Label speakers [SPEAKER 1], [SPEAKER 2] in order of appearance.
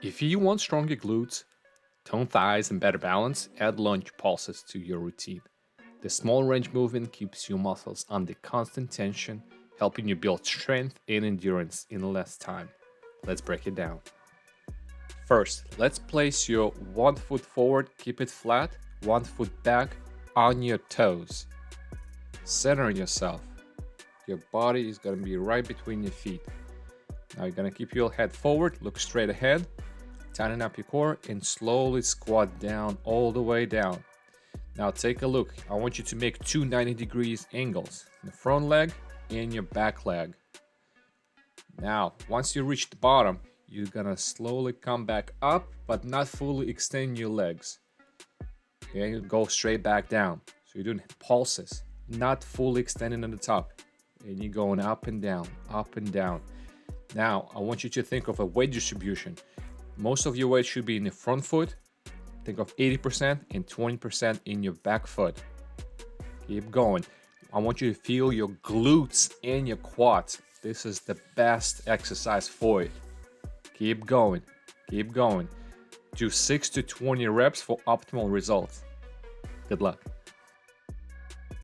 [SPEAKER 1] If you want stronger glutes, toned thighs, and better balance, add lunge pulses to your routine. The small range movement keeps your muscles under constant tension, helping you build strength and endurance in less time. Let's break it down. First, let's place your 1 foot forward, keep it flat, 1 foot back on your toes. Center yourself. Your body is going to be right between your feet. Now you're going to keep your head forward, look straight ahead, tighten up your core, and slowly squat down all the way down. Now take a look. I want you to make two 90 degrees angles, the front leg and your back leg. Now, once you reach the bottom, you're gonna slowly come back up, but not fully extend your legs. Okay, go straight back down. So you're doing pulses, not fully extending at the top. And you're going up and down, up and down. Now, I want you to think of a weight distribution. Most of your weight should be in the front foot. Think of 80% and 20% in your back foot. Keep going. I want you to feel your glutes and your quads. This is the best exercise for it. Keep going. Keep going. Do 6 to 20 reps for optimal results. Good luck.